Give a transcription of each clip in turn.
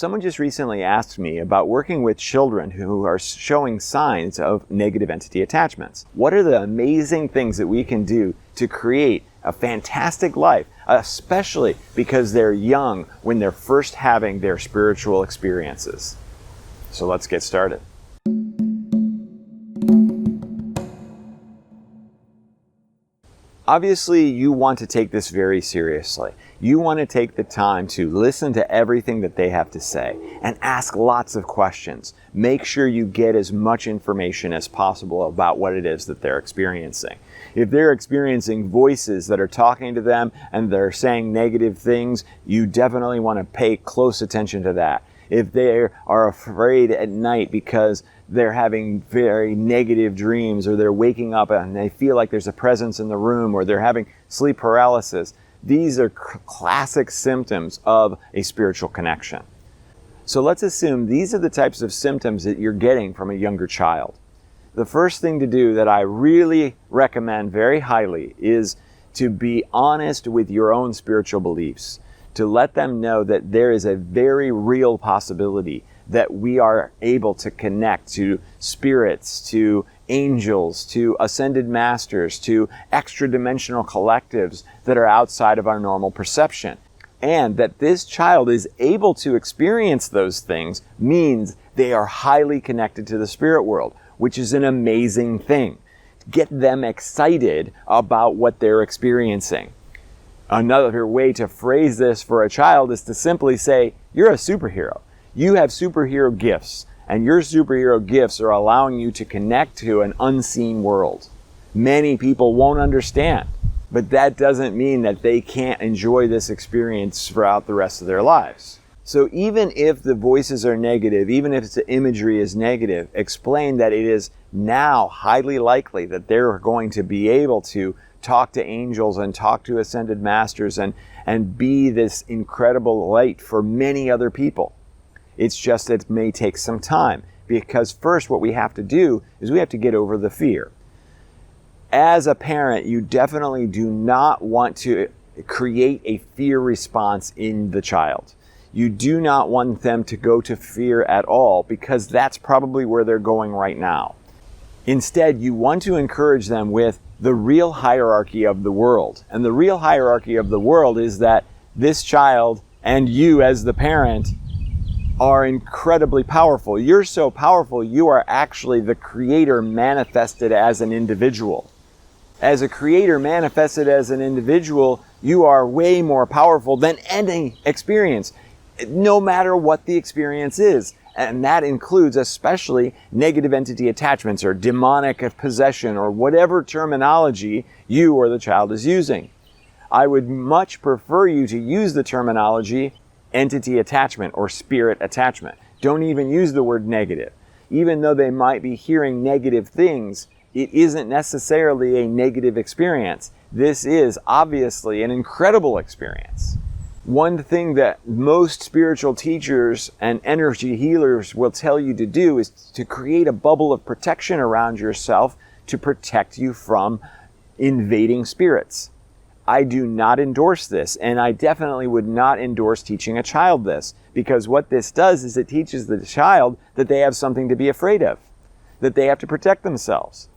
Someone just recently asked me about working with children who are showing signs of negative entity attachments. What are the amazing things that we can do to create a fantastic life, especially because they're young when they're first having their spiritual experiences? So let's get started. Obviously, you want to take this very seriously. You want to take the time to listen to everything that they have to say and ask lots of questions. Make sure you get as much information as possible about what it is that they're experiencing. If they're experiencing voices that are talking to them and they're saying negative things, you definitely want to pay close attention to that. If they are afraid at night because they're having very negative dreams, or they're waking up and they feel like there's a presence in the room, or they're having sleep paralysis, these are classic symptoms of a spiritual connection. So let's assume these are the types of symptoms that you're getting from a younger child. The first thing to do that I really recommend very highly is to be honest with your own spiritual beliefs, to let them know that there is a very real possibility that we are able to connect to spirits, to angels, to ascended masters, to extra-dimensional collectives that are outside of our normal perception. And that this child is able to experience those things means they are highly connected to the spirit world, which is an amazing thing. Get them excited about what they're experiencing. Another way to phrase this for a child is to simply say, you're a superhero. You have superhero gifts, and your superhero gifts are allowing you to connect to an unseen world. Many people won't understand, but that doesn't mean that they can't enjoy this experience throughout the rest of their lives. So even if the voices are negative, even if the imagery is negative, explain that it is now highly likely that they're going to be able to talk to angels and talk to ascended masters and be this incredible light for many other people. It's just that it may take some time, because first what we have to do is we have to get over the fear. As a parent, you definitely do not want to create a fear response in the child. You do not want them to go to fear at all, because that's probably where they're going right now. Instead, you want to encourage them with the real hierarchy of the world. And the real hierarchy of the world is that this child and you as the parent are incredibly powerful. You're so powerful, you are actually the creator manifested as an individual. As a creator manifested as an individual, you are way more powerful than any experience, no matter what the experience is. And that includes especially negative entity attachments or demonic possession or whatever terminology you or the child is using. I would much prefer you to use the terminology entity attachment or spirit attachment. Don't even use the word negative. Even though they might be hearing negative things, it isn't necessarily a negative experience. This is obviously an incredible experience. One thing that most spiritual teachers and energy healers will tell you to do is to create a bubble of protection around yourself to protect you from invading spirits. I do not endorse this, and I definitely would not endorse teaching a child this, because what this does is it teaches the child that they have something to be afraid of, that they have to protect themselves.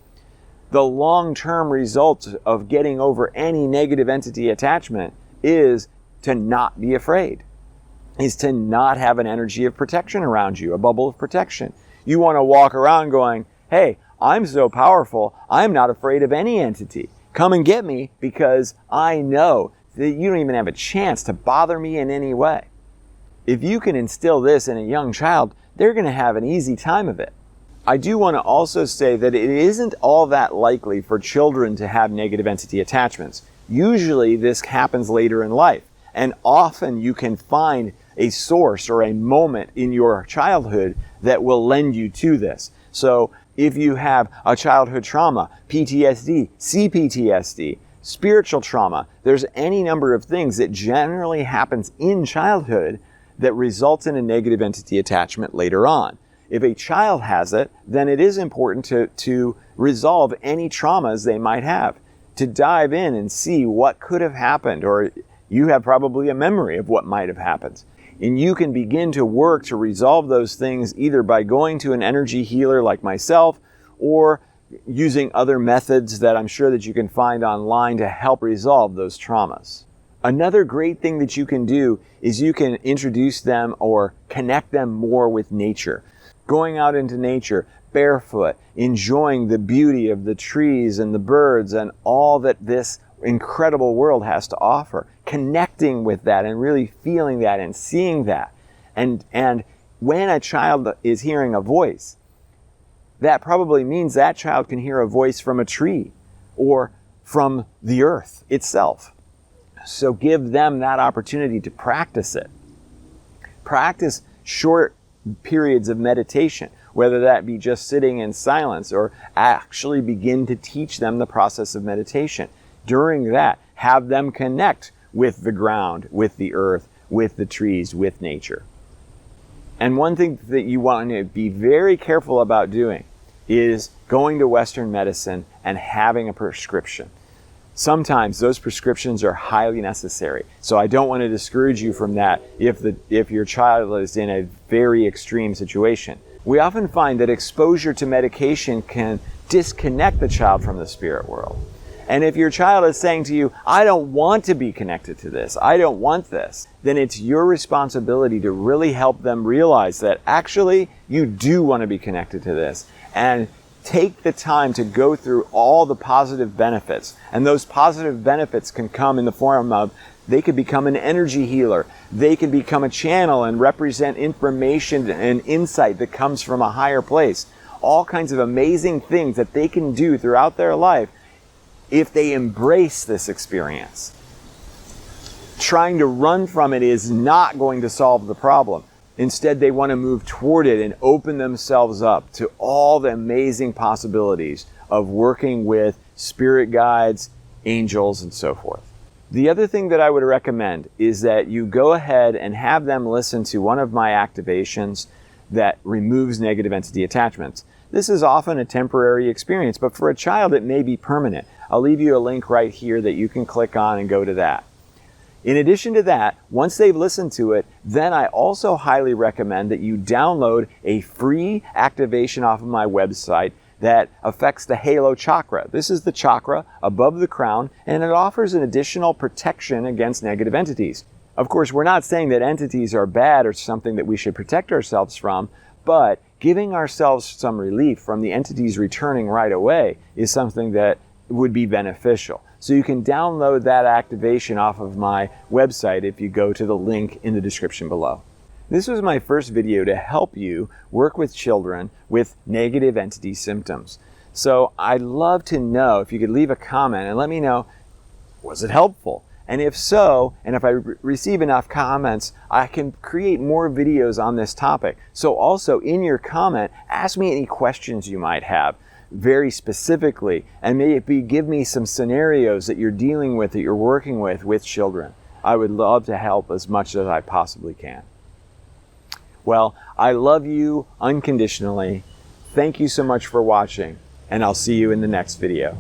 The long-term result of getting over any negative entity attachment is to not be afraid, is to not have an energy of protection around you, a bubble of protection. You want to walk around going, hey, I'm so powerful, I'm not afraid of any entity. Come and get me, because I know that you don't even have a chance to bother me in any way. If you can instill this in a young child, they're going to have an easy time of it. I do want to also say that it isn't all that likely for children to have negative entity attachments. Usually this happens later in life, and often you can find a source or a moment in your childhood that will lend you to this. So if you have a childhood trauma, PTSD, CPTSD, spiritual trauma, there's any number of things that generally happens in childhood that results in a negative entity attachment later on. If a child has it, then it is important to resolve any traumas they might have, to dive in and see what could have happened, or you have probably a memory of what might have happened. And you can begin to work to resolve those things either by going to an energy healer like myself or using other methods that I'm sure that you can find online to help resolve those traumas. Another great thing that you can do is you can introduce them or connect them more with nature. Going out into nature, barefoot, enjoying the beauty of the trees and the birds and all that this incredible world has to offer, connecting with that and really feeling that and seeing that. And when a child is hearing a voice, that probably means that child can hear a voice from a tree or from the earth itself. So give them that opportunity to practice it. Practice short periods of meditation, whether that be just sitting in silence or actually begin to teach them the process of meditation. During that, have them connect with the ground, with the earth, with the trees, with nature. And one thing that you want to be very careful about doing is going to Western medicine and having a prescription. Sometimes those prescriptions are highly necessary. So I don't want to discourage you from that if your child is in a very extreme situation. We often find that exposure to medication can disconnect the child from the spirit world. And if your child is saying to you, I don't want to be connected to this, I don't want this, then it's your responsibility to really help them realize that actually you do want to be connected to this. And take the time to go through all the positive benefits. And those positive benefits can come in the form of, they could become an energy healer. They could become a channel and represent information and insight that comes from a higher place. All kinds of amazing things that they can do throughout their life if they embrace this experience. Trying to run from it is not going to solve the problem. Instead, they want to move toward it and open themselves up to all the amazing possibilities of working with spirit guides, angels, and so forth. The other thing that I would recommend is that you go ahead and have them listen to one of my activations that removes negative entity attachments. This is often a temporary experience, but for a child it may be permanent. I'll leave you a link right here that you can click on and go to that. In addition to that, once they've listened to it, then I also highly recommend that you download a free activation off of my website that affects the halo chakra. This is the chakra above the crown, and it offers an additional protection against negative entities. Of course, we're not saying that entities are bad or something that we should protect ourselves from, but giving ourselves some relief from the entities returning right away is something that would be beneficial. So you can download that activation off of my website if you go to the link in the description below. This was my first video to help you work with children with negative entity symptoms. So I'd love to know if you could leave a comment and let me know, was it helpful? And if so, and if I receive enough comments, I can create more videos on this topic. So also in your comment, ask me any questions you might have very specifically, and maybe give me some scenarios that you're dealing with, that you're working with children. I would love to help as much as I possibly can. Well, I love you unconditionally. Thank you so much for watching, and I'll see you in the next video.